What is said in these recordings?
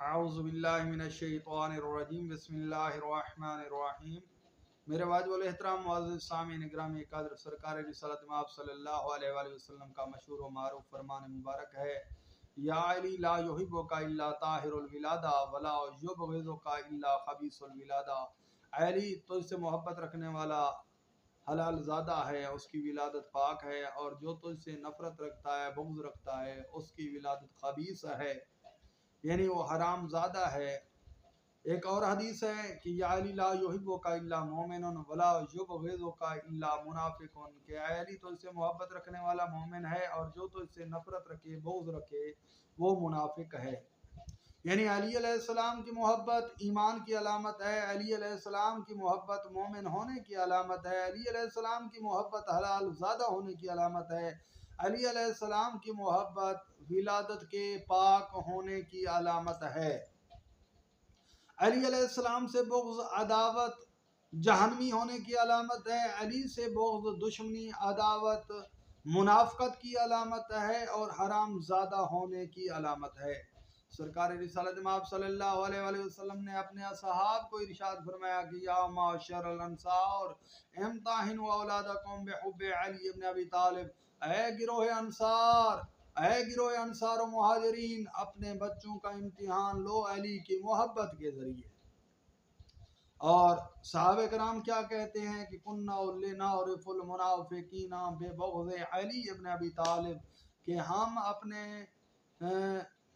اعوذ باللہ من الشیطان الرجیم بسم اللہ الرحمن الرحیم۔ میرے واجب الاحترام معزز سامعین گرامی قدر، سرکار رسالت مآب صلی اللہ علیہ وآلہ وسلم کا مشہور و معروف فرمان مبارک ہے، یا علی لا یحبک الا طاہر الولادہ ولا یبغضک الا خبیث الولادہ۔ علی تجھ سے محبت رکھنے والا حلال زادہ ہے، اس کی ولادت پاک ہے، اور جو تجھ سے نفرت رکھتا ہے، بغض رکھتا ہے، اس کی ولادت خبیث ہے، یعنی وہ حرام زادہ ہے۔ ایک اور حدیث ہے کہ یا علی لا یحبک الا مومن ولا یبغضک الا منافق، کہ اے علی تجھ سے محبت رکھنے والا مومن ہے، اور جو تجھ سے نفرت رکھے، بغض رکھے، وہ منافق ہے۔ یعنی علی علیہ السلام کی محبت ایمان کی علامت ہے، علی علیہ السلام کی محبت مومن ہونے کی علامت ہے، علی علیہ السلام کی محبت حلال زادہ ہونے کی علامت ہے، علی علیہ السلام کی محبت ولادت کے پاک ہونے کی علامت ہے۔ علی علیہ السلام سے بغض عداوت جہنمی ہونے کی علامت ہے، علی سے بغض دشمنی عداوت منافقت کی علامت ہے اور حرام زادہ ہونے کی علامت ہے۔ سرکار رسالت مآب صلی اللہ علیہ وآلہ وسلم نے اپنے اصحاب کو ارشاد فرمایا کہ یا معاشر الانصار امتحنوا اولادکم بحب علی بن ابی طالب، اے گروہ انصار، اے گروہ انصار و مہاجرین، اپنے بچوں کا امتحان لو علی کی محبت کے ذریعے۔ اور صحابہ کرام کیا کہتے ہیں کہ کننا لنعرف المنافقین ببغض علی ابن ابی طالب، کہ ہم اپنے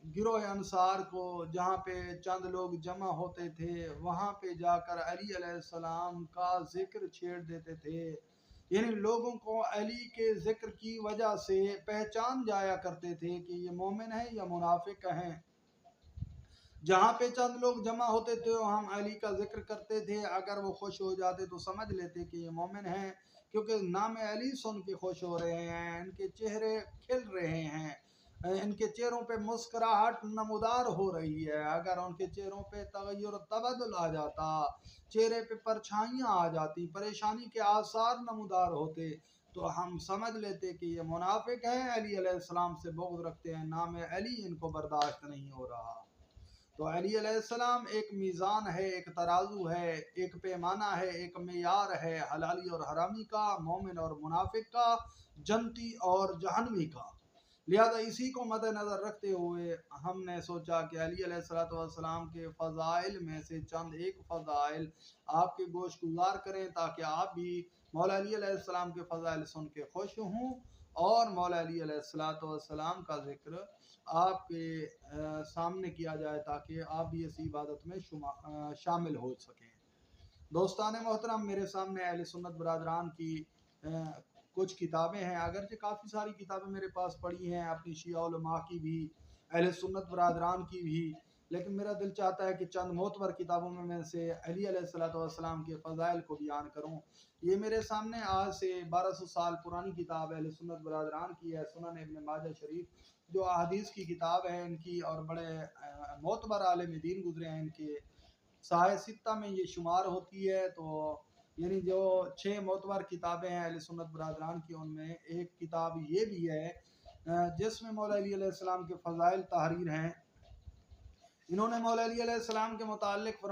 گروہ انصار کو جہاں پہ چند لوگ جمع ہوتے تھے وہاں پہ جا کر علی علیہ السلام کا ذکر چھیڑ دیتے تھے، یعنی لوگوں کو علی کے ذکر کی وجہ سے پہچان جایا کرتے تھے کہ یہ مومن ہے یا منافق ہیں۔ جہاں پہ چند لوگ جمع ہوتے تھے ہم علی کا ذکر کرتے تھے، اگر وہ خوش ہو جاتے تو سمجھ لیتے کہ یہ مومن ہیں، کیونکہ نام علی سن کے خوش ہو رہے ہیں، ان کے چہرے کھل رہے ہیں، ان کے چہروں پہ مسکراہٹ نمودار ہو رہی ہے۔ اگر ان کے چہروں پہ تغیر و تبدل آ جاتا، چہرے پہ پرچھائیاں آ جاتی، پریشانی کے آثار نمودار ہوتے، تو ہم سمجھ لیتے کہ یہ منافق ہیں، علی علیہ السلام سے بغض رکھتے ہیں، نام علی ان کو برداشت نہیں ہو رہا۔ تو علی علیہ السلام ایک میزان ہے، ایک ترازو ہے، ایک پیمانہ ہے، ایک معیار ہے حلالی اور حرامی کا، مومن اور منافق کا، جنتی اور جہنمی کا۔ لہذا اسی کو مد نظر رکھتے ہوئے ہم نے سوچا کہ علی علیہ السلام کے فضائل میں سے چند ایک فضائل آپ کے گوش گزار کریں، تاکہ آپ بھی مولا علی علیہ السلام کے فضائل سن کے خوش ہوں، اور مولا علی علیہ السلام کا ذکر آپ کے سامنے کیا جائے تاکہ آپ بھی اس عبادت میں شامل ہو سکیں۔ دوستان محترم، میرے سامنے اہل سنت برادران کی کچھ کتابیں ہیں، اگرچہ کافی ساری کتابیں میرے پاس پڑھی ہیں، اپنی شیعہ علماء کی بھی، اہل سنت برادران کی بھی، لیکن میرا دل چاہتا ہے کہ چند معتبر کتابوں میں سے علی علیہ السلام کے فضائل کو بیان کروں۔ یہ میرے سامنے آج سے 1200 سال پرانی کتاب اہل سنت برادران کی ہے، سنن ابن ماجہ شریف، جو احادیث کی کتاب ہے ان کی، اور بڑے معتبر عالم دین گزرے ہیں ان کے، ساحہ ستہ میں یہ شمار ہوتی ہے۔ تو یعنی جو 6 معتبر کتابیں ہیں اہل سنت برادران کی، ان میں ایک کتاب یہ بھی ہے جس میں مولا علی علیہ السلام کے فضائل تحریر ہیں۔ انہوں نے مولا علی علیہ السلام کے متعلق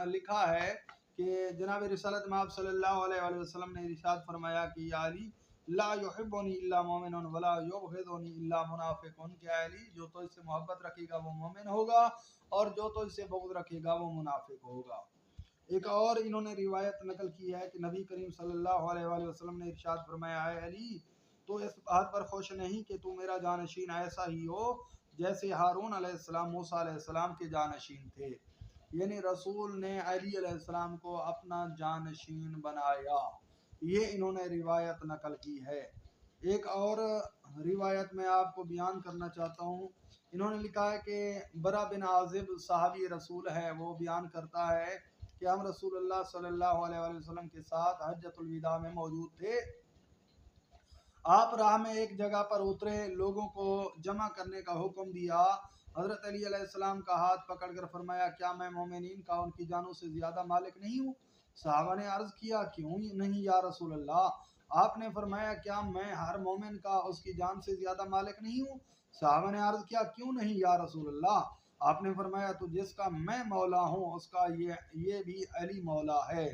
لکھا ہے کہ جناب رسالت مآب صلی اللہ علیہ وآلہ وسلم نے ارشاد فرمایا کہ یا علی لا یحبنی الا مومن ولا یبغضنی الا منافق، کہ علی جو تجھ سے محبت رکھے گا وہ مومن ہوگا، اور جو تجھ سے بغض رکھے گا وہ منافق ہوگا۔ ایک اور انہوں نے روایت نقل کی ہے کہ نبی کریم صلی اللہ علیہ وآلہ وسلم نے ارشاد فرمایا ہے علی تو اس بات پر خوش نہیں کہ تو میرا جانشین ایسا ہی ہو جیسے ہارون علیہ السلام موسیٰ علیہ السلام کے جانشین تھے، یعنی رسول نے علی علیہ السلام کو اپنا جانشین بنایا، یہ انہوں نے روایت نقل کی ہے۔ ایک اور روایت میں آپ کو بیان کرنا چاہتا ہوں، انہوں نے لکھا ہے کہ برا بن عازب صحابی رسول ہے، وہ بیان کرتا ہے کہ ہم رسول اللہ صلی اللہ علیہ وآلہ وسلم کے ساتھ حجۃ الوداع میں موجود تھے۔ آپ راہ میں ایک جگہ پر اترے، لوگوں کو جمع کرنے کا حکم دیا، حضرت علی علیہ السلام کا ہاتھ پکڑ کر فرمایا کیا میں مومنین کا ان کی جانوں سے زیادہ مالک نہیں ہوں؟ صحابہ نے عرض کیا کیوں نہیں یا رسول اللہ؟ آپ نے فرمایا کیا میں ہر مومن کا اس کی جان سے زیادہ مالک نہیں ہوں؟ صحابہ نے عرض کیا کیوں نہیں یا رسول اللہ؟ آپ نے فرمایا تو جس کا میں مولا ہوں اس کا یہ بھی علی مولا ہے۔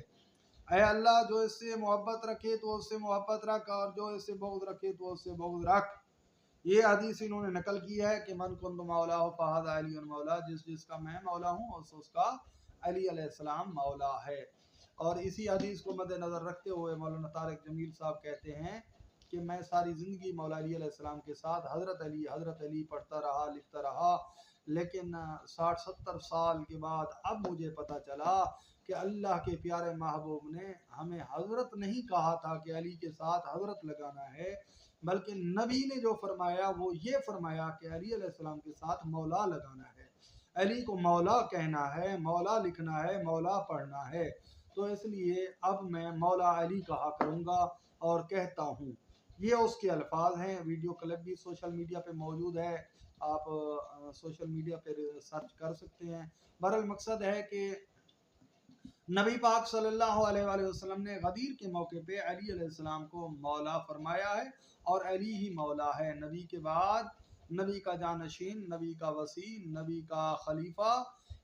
اے اللہ جو اس سے محبت رکھے تو اس سے محبت رکھ، اور جو اس سے بغض رکھے تو اس سے بغض رکھ۔ یہ حدیث انہوں نے نقل کی ہے کہ من کنت مولا فہذا علی مولا، جس کا میں مولا ہوں اس کا علی علیہ السلام مولا ہے۔ اور اسی حدیث کو مد نظر رکھتے ہوئے مولانا طارق جمیل صاحب کہتے ہیں کہ میں ساری زندگی مولا علی علیہ السلام کے ساتھ حضرت علی پڑھتا رہا، لکھتا رہا، لیکن 60-70 سال کے بعد اب مجھے پتہ چلا کہ اللہ کے پیارے محبوب نے ہمیں حضرت نہیں کہا تھا کہ علی کے ساتھ حضرت لگانا ہے، بلکہ نبی نے جو فرمایا وہ یہ فرمایا کہ علی علیہ السلام کے ساتھ مولا لگانا ہے، علی کو مولا کہنا ہے، مولا لکھنا ہے، مولا پڑھنا ہے۔ تو اس لیے اب میں مولا علی کہا کروں گا اور کہتا ہوں۔ یہ اس کے الفاظ ہیں، ویڈیو کلپ بھی سوشل میڈیا پہ موجود ہے، آپ سوشل میڈیا پہ سرچ کر سکتے ہیں۔ بہرحال مقصد ہے کہ نبی پاک صلی اللہ علیہ وآلہ وسلم نے غدیر کے موقع پہ علی علیہ السلام کو مولا فرمایا ہے، اور علی ہی مولا ہے۔ نبی کے بعد نبی کا جانشین، نبی کا وصی، نبی کا خلیفہ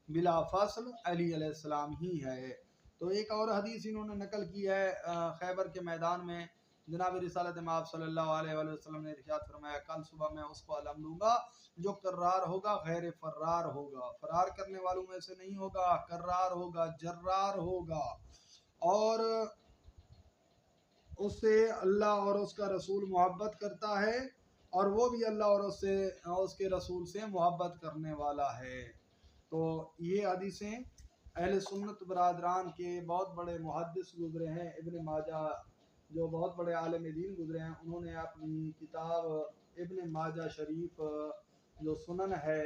بلا فصل علی علیہ السلام ہی ہے۔ تو ایک اور حدیث انہوں نے نقل کی ہے، خیبر کے میدان میں جناب رسالت مآب صلی اللہ علیہ وآلہ وسلم نے ارشاد فرمایا کل صبح میں اس کو علم دوں گا جو کرار ہوگا، غیر فرار ہوگا، فرار کرنے والوں میں سے نہیں ہوگا، کرار ہوگا، جرار ہوگا، اور اس سے اللہ اور اس کا رسول محبت کرتا ہے، اور وہ بھی اللہ اور اس کے رسول سے محبت کرنے والا ہے۔ تو یہ حدیثیں اہل سنت برادران کے بہت بڑے محدث گزرے ہیں، ابن ماجہ جو بہت بڑے عالم دین گزرے ہیں، انہوں نے اپنی کتاب ابن ماجہ شریف جو سنن ہے،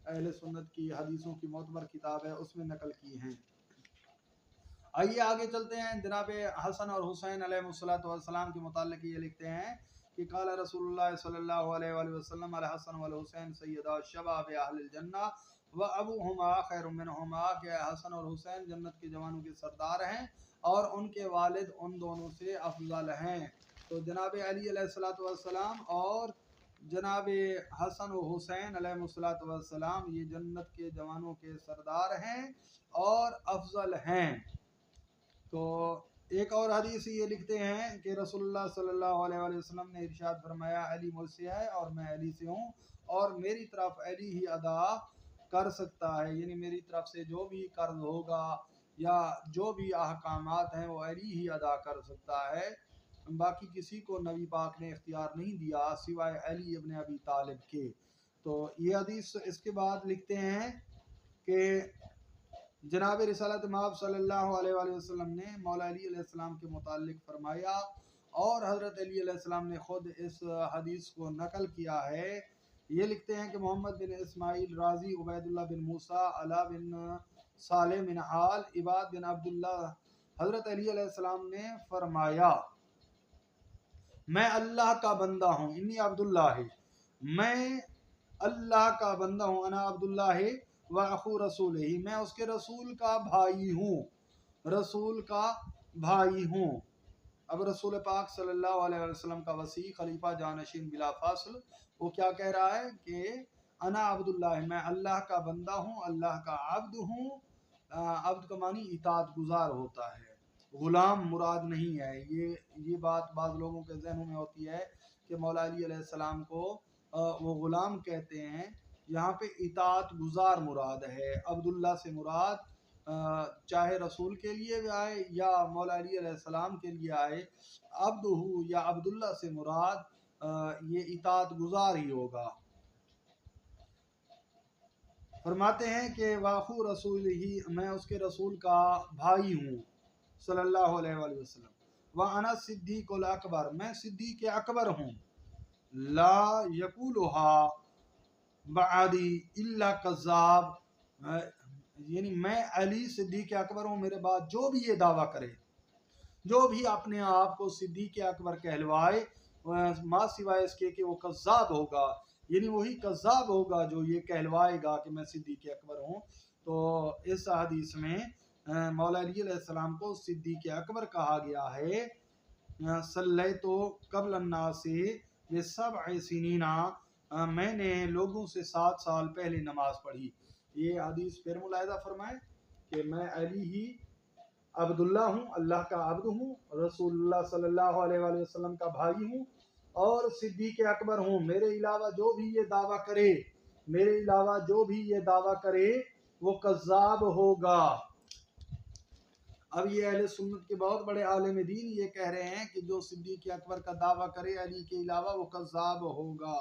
اہل سنت کی حدیثوں کی معتبر کتاب ہے، اس میں نقل کی ہیں۔ آئیے آگے چلتے ہیں۔ جناب حسن اور حسین علیہ السلام کے متعلق یہ لکھتے ہیں کہ قال رسول اللہ صلی اللہ علیہ وآلہ وسلم الحسن والحسین سیدا شباب اہل الجنہ و ابوہما خیر منہما، کہ حسن اور حسین جنت کے جوانوں کے سردار ہیں اور ان کے والد ان دونوں سے افضل ہیں۔ تو جناب علی علیہ السلام اور جناب حسن و حسین علیہ السلام یہ جنت کے جوانوں کے سردار ہیں اور افضل ہیں۔ تو ایک اور حدیث یہ لکھتے ہیں کہ رسول اللہ صلی اللہ علیہ وآلہ وسلم نے ارشاد فرمایا علی مجھ سے ہے اور میں علی سے ہوں، اور میری طرف علی ہی ادا کر سکتا ہے، یعنی میری طرف سے جو بھی قرض ہوگا یا جو بھی احکامات ہیں وہ علی ہی ادا کر سکتا ہے، باقی کسی کو نبی پاک نے اختیار نہیں دیا سوائے علی ابن ابی طالب کے۔ تو یہ حدیث اس کے بعد لکھتے ہیں کہ جناب رسالت مآب صلی اللہ علیہ وآلہ وسلم نے مولا علی علیہ السلام کے متعلق فرمایا، اور حضرت علی علیہ السلام نے خود اس حدیث کو نقل کیا ہے۔ یہ لکھتے ہیں کہ محمد بن اسماعیل رازی، عبید اللہ بن موسیٰ، علا بن صالح بن حال، عباد بن عبداللہ، حضرت علی علیہ السلام نے فرمایا میں اللہ کا بندہ ہوں، انی عبداللہ، میں اللہ کا بندہ ہوں، انا عبداللہ و اخو رسول ہی، میں اس کے رسول کا بھائی ہوں، رسول کا بھائی ہوں۔ اب رسول پاک صلی اللہ علیہ وسلم کا وصی، خلیفہ، جانشین بلا فاصل، وہ کیا کہہ رہا ہے کہ انا عبداللہ، میں اللہ کا بندہ ہوں، اللہ کا عبد ہوں۔ عبد کا معنی اطاعت گزار ہوتا ہے، غلام مراد نہیں ہے۔ یہ بات بعض لوگوں کے ذہنوں میں ہوتی ہے کہ مولا علی علیہ السلام کو وہ غلام کہتے ہیں، یہاں پہ اطاعت گزار مراد ہے۔ عبداللہ سے مراد چاہے رسول کے لیے بھی آئے یا مولا علی علیہ السلام کے لیے آئے، عبد ہو یا عبداللہ سے مراد یہ اطاعت گزار ہی ہوگا۔ فرماتے ہیں کہ واخو رسول ہی، میں اس کے رسول کا بھائی ہوں صلی اللہ علیہ وآلہ وسلم، وَأَنَا الصِّدِّيقُ الْأَكْبَرُ، میں صدیق اکبر ہوں، لا یقولها بعدی الا کذاب، یعنی میں علی صدیق اکبر ہوں، میرے بعد جو بھی یہ دعویٰ کرے، جو بھی اپنے آپ کو صدیق اکبر کہلوائے، ما سوائے اس کے کہ وہ کذاب ہوگا، یعنی وہی کذاب ہوگا جو یہ کہلوائے گا کہ میں صدیق اکبر ہوں۔ تو اس حدیث میں مولا علی علیہ السلام کو صدیق اکبر کہا گیا ہے۔ صلیت قبل الناس بسبع سنین، میں نے لوگوں سے 7 سال پہلے نماز پڑھی، یہ حدیث پھر ملاحظہ فرمائیں کہ میں علی ہی عبداللہ ہوں، اللہ کا عبد ہوں، رسول اللہ صلی اللہ علیہ وآلہ وسلم کا بھائی ہوں اور صدیق اکبر ہوں۔ میرے علاوہ جو بھی یہ دعویٰ کرے، میرے علاوہ جو بھی یہ دعویٰ کرے وہ کذاب ہوگا۔ اب یہ اہل سنت کے بہت بڑے عالم دین یہ کہہ رہے ہیں کہ جو صدیق اکبر کا دعویٰ کرے علی کے علاوہ وہ کذاب ہوگا۔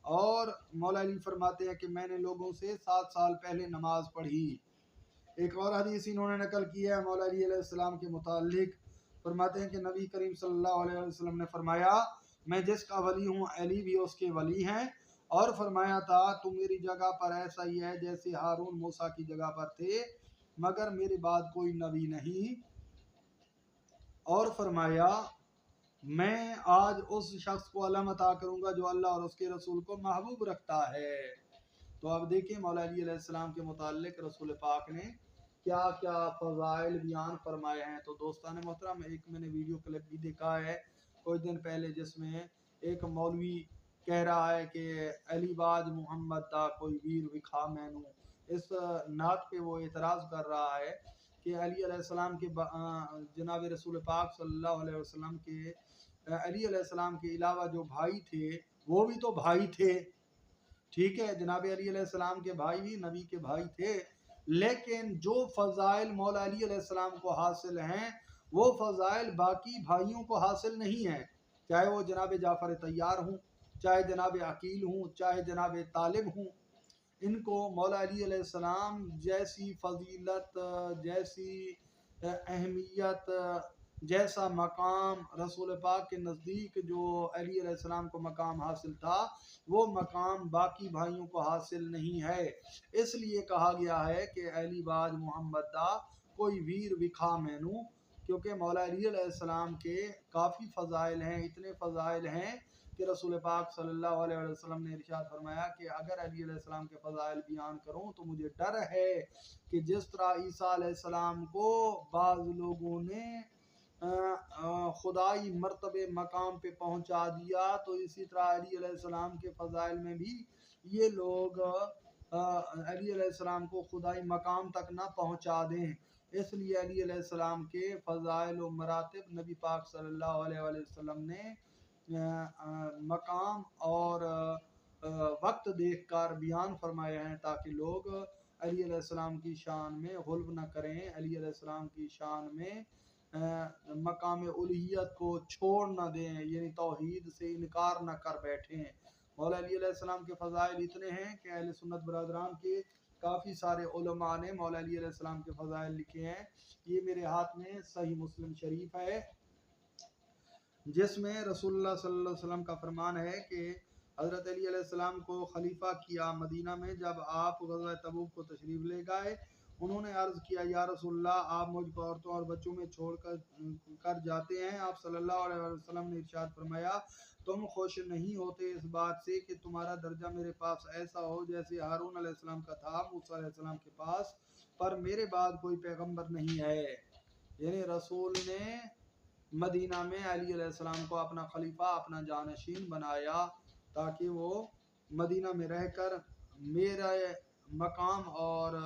اور مولا علی فرماتے ہیں کہ میں نے لوگوں سے 7 سال پہلے نماز پڑھی۔ ایک اور حدیث انہوں نے نقل کی ہے مولا علی علیہ السلام کے متعلق، فرماتے ہیں کہ نبی کریم صلی اللہ علیہ وسلم نے فرمایا میں جس کا ولی ہوں علی بھی اس کے ولی ہیں، اور فرمایا تھا تم میری جگہ پر ایسا ہی ہے جیسے ہارون موسیٰ کی جگہ پر تھے، مگر میرے بعد کوئی نبی نہیں۔ اور فرمایا میں آج اس شخص کو علم عطا کروں گا جو اللہ اور اس کے رسول کو محبوب رکھتا ہے۔ تو اب دیکھیں مولا علی علیہ السلام کے متعلق رسول پاک نے کیا کیا فضائل بیان فرمائے ہیں۔ تو دوستان محترم، ایک میں نے ویڈیو کلپ بھی دیکھا ہے کچھ دن پہلے جس میں ایک مولوی کہہ رہا ہے کہ علی باج محمد دا کوئی ویر وکھا مینو، اس نعت پہ وہ اعتراض کر رہا ہے کہ علی علیہ السلام کے جناب رسول پاک صلی اللہ علیہ وسلم کے علی علیہ السلام کے علاوہ جو بھائی تھے وہ بھی تو بھائی تھے، ٹھیک ہے، جناب علی علیہ السلام کے بھائی بھی نبی کے بھائی تھے، لیکن جو فضائل مولا علی علیہ السلام کو حاصل ہیں وہ فضائل باقی بھائیوں کو حاصل نہیں ہیں، چاہے وہ جناب جعفر طیار ہوں، چاہے جناب عقیل ہوں، چاہے جناب طالب ہوں، ان کو مولا علی علیہ السلام جیسی فضیلت، جیسی اہمیت، جیسا مقام رسول پاک کے نزدیک جو علی علیہ السلام کو مقام حاصل تھا وہ مقام باقی بھائیوں کو حاصل نہیں ہے۔ اس لیے کہا گیا ہے کہ علی باج محمد دا کوئی ویر وکھا مینو، کیونکہ مولا علی علیہ السلام کے کافی فضائل ہیں، اتنے فضائل ہیں کہ رسول پاک صلی اللہ علیہ وسلم نے ارشاد فرمایا کہ اگر علی علیہ السلام کے فضائل بیان کروں تو مجھے ڈر ہے کہ جس طرح عیسیٰ علیہ السلام کو بعض لوگوں نے خدائی مرتبے مقام پہ پہنچا دیا تو اسی طرح علی علیہ السلام کے فضائل میں بھی یہ لوگ علی علیہ السلام کو خدائی مقام تک نہ پہنچا دیں۔ اس لیے علی علیہ السلام کے فضائل و مراتب نبی پاک صلی اللہ علیہ وسلم نے مقام اور وقت دیکھ کر بیان فرمائے ہیں تاکہ لوگ علی علیہ السلام کی شان میں غلو نہ کریں، علی علیہ السلام کی شان میں مقام الوہیت کو چھوڑ نہ دیں، یعنی توحید سے انکار نہ کر بیٹھیں۔ مولا علی علیہ السلام کے فضائل اتنے ہیں کہ اہل سنت برادران کے کافی سارے علماء نے مولا علی علیہ السلام کے فضائل لکھے ہیں۔ یہ میرے ہاتھ میں صحیح مسلم شریف ہے جس میں رسول اللہ صلی اللہ علیہ وسلم کا فرمان ہے کہ حضرت علی علیہ السلام کو خلیفہ کیا مدینہ میں جب آپ غزوہ تبوک کو تشریف لے گئے۔ انہوں نے عرض کیا یا رسول اللہ آپ مجھ کو عورتوں اور بچوں میں چھوڑ کر جاتے ہیں۔ آپ صلی اللہ علیہ وسلم نے ارشاد فرمایا تم خوش نہیں ہوتے اس بات سے کہ تمہارا درجہ میرے پاس ایسا ہو جیسے ہارون علیہ السلام کا تھا موسیٰ علیہ السلام کے پاس، پر میرے بعد کوئی پیغمبر نہیں ہے۔ یعنی رسول نے مدینہ میں علی علیہ السلام کو اپنا خلیفہ، اپنا جانشین بنایا تاکہ وہ مدینہ میں رہ کر میرا مقام اور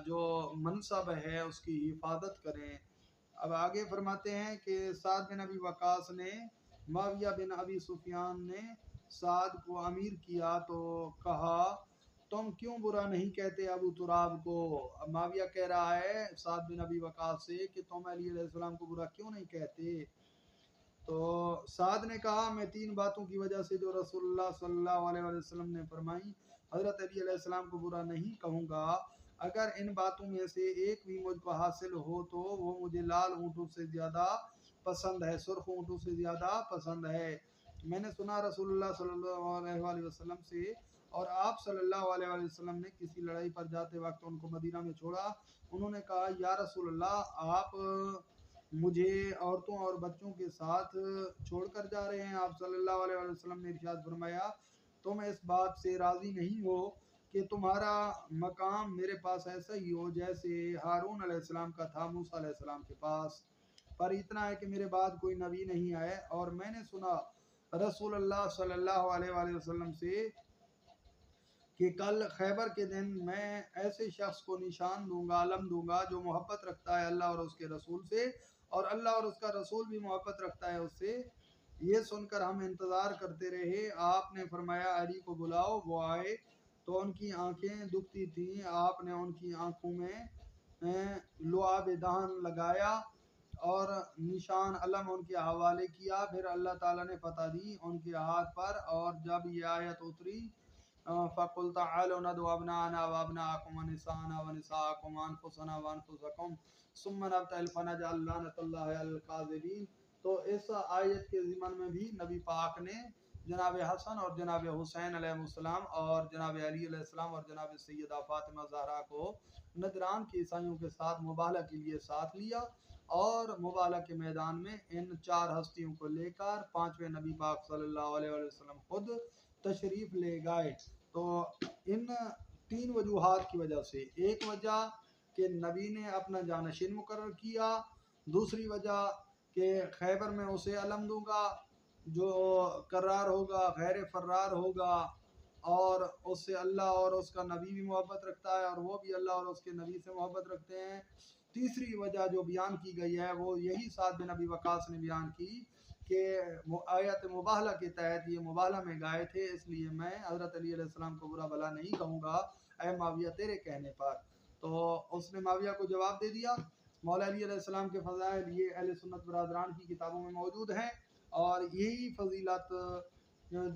جو منصب ہے اس کی حفاظت کریں۔ اب آگے فرماتے ہیں کہ سعد بن ابی وقاص نے معاویہ بن ابی سفیان نے سعد کو امیر کیا تو کہا تم کیوں برا نہیں کہتے ابو تراب کو؟ معاویہ کہہ رہا ہے سعد بن ابی وقاص سے کہ تم علی علیہ السلام کو برا کیوں نہیں کہتے؟ تو سعد نے کہا میں 3 باتوں کی وجہ سے جو رسول اللہ صلی اللہ علیہ وسلم نے فرمائی حضرت علی علیہ السلام کو برا نہیں کہوں گا، اگر ان باتوں میں سے ایک بھی مجھ کو حاصل ہو تو وہ مجھے لال اونٹوں سے زیادہ پسند ہے، سرخ اونٹوں سے زیادہ پسند ہے۔ میں نے سنا رسول اللہ صلی اللہ علیہ وسلم سے اور آپ صلی اللہ علیہ وسلم نے کسی لڑائی پر جاتے وقت ان کو مدینہ میں چھوڑا، انہوں نے کہا یا رسول اللہ آپ مجھے عورتوں اور بچوں کے ساتھ چھوڑ کر جا رہے ہیں؟ آپ صلی اللہ علیہ وسلم نے ارشاد فرمایا تم اس بات سے راضی نہیں ہو کہ تمہارا مقام میرے پاس ایسا ہی ہو جیسے ہارون علیہ السلام کا تھا موسیٰ علیہ السلام کے پاس، پر اتنا ہے کہ میرے بعد کوئی نبی نہیں آئے۔ اور میں نے سنا رسول اللہ صلی اللہ علیہ وسلم سے کہ کل خیبر کے دن میں ایسے شخص کو نشان دوں گا، علم دوں گا جو محبت رکھتا ہے اللہ اور اس کے رسول سے، اور اللہ اور اس کا رسول بھی محبت رکھتا ہے اس سے۔ یہ سن کر ہم انتظار کرتے رہے۔ آپ نے فرمایا علی کو بلاؤ۔ وہ آئے تو ان کی آنکھیں دکھتی تھیں۔ آپ نے ان کی آنکھوں میں لعاب دہن لگایا اور نشان علم ان کے حوالے کیا۔ پھر اللہ تعالیٰ نے فتح دی ان کے ہاتھ پر، اور جب یہ آیت اتری فَقُلْ تَعَالَوْا نَدْعُ أَبْنَاءَنَا وَأَبْنَاءَكُمْ وَنِسَاءَنَا وَنِسَاءَكُمْ وَأَنفُسَنَا وَأَنفُسَكُمْ ثُمَّ نَبْتَهِلْ فَنَجْعَلَ لَعْنَتَ اللَّهِ عَلَى الْكَاذِبِينَ۔ تو اس آیت کے ضمن میں بھی نبی پاک نے جناب حسن اور جناب حسین علیہ السلام اور جناب علی علیہ السلام اور جناب سیدہ فاطمہ زہرا کو نجران کے عیسائیوں کے ساتھ مباہلہ کے لیے ساتھ لیا، اور مباہلہ کے میدان میں ان چار ہستیوں کو لے کر پانچویں نبی پاک صلی اللہ علیہ وسلم خود تشریف لے گئے۔ تو ان تین وجوہات کی وجہ سے، ایک وجہ کہ نبی نے اپنا جانشین مقرر کیا، دوسری وجہ کہ خیبر میں اسے علم دوں گا جو قرار ہوگا، غیر فرار ہوگا، اور اس سے اللہ اور اس کا نبی بھی محبت رکھتا ہے اور وہ بھی اللہ اور اس کے نبی سے محبت رکھتے ہیں۔ تیسری وجہ جو بیان کی گئی ہے وہ یہی سعد بن ابی وقاص نے بیان کی کہ آیت مباہلہ کے تحت یہ مباہلہ میں گئے تھے، اس لیے میں حضرت علی علیہ السلام کو برا بھلا نہیں کہوں گا اے معاویہ تیرے کہنے پر۔ تو اس نے معاویہ کو جواب دے دیا۔ مولا علی علیہ السلام کے فضائل یہ اہل سنت برادران کی کتابوں میں موجود ہیں، اور یہی فضیلت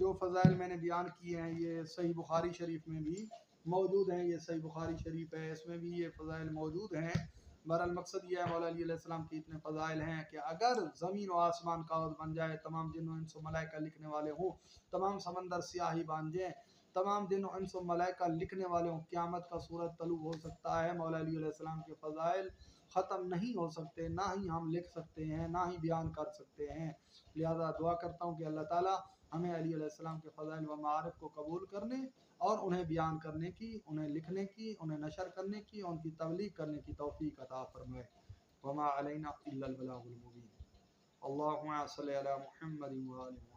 جو فضائل میں نے بیان کیے ہیں یہ صحیح بخاری شریف میں بھی موجود ہیں۔ یہ صحیح بخاری شریف ہے، اس میں بھی یہ فضائل موجود ہیں۔ بہرحال مقصد یہ ہے مولا علی علیہ السلام کے اتنے فضائل ہیں کہ اگر زمین و آسمان کاغذ بن جائے، تمام جن و انس و ملائکہ لکھنے والے ہوں، تمام سمندر سیاہی باندھ جائیں، تمام جن و انس و ملائکہ لکھنے والے ہوں، قیامت کا سورج طلوع ہو سکتا ہے، مولا علی علیہ السلام کے فضائل ختم نہیں ہو سکتے، نہ ہی ہم لکھ سکتے ہیں، نہ ہی بیان کر سکتے ہیں۔ لہذا دعا کرتا ہوں کہ اللہ تعالیٰ ہمیں علی علیہ السلام کے فضائل و معارف کو قبول کرنے اور انہیں بیان کرنے کی، انہیں لکھنے کی، انہیں نشر کرنے کی، ان کی تبلیغ کرنے کی توفیق عطا فرمائے۔ وما علینا الا البلاغ المبین۔ اللہم صلی علی محمد و آل محمد۔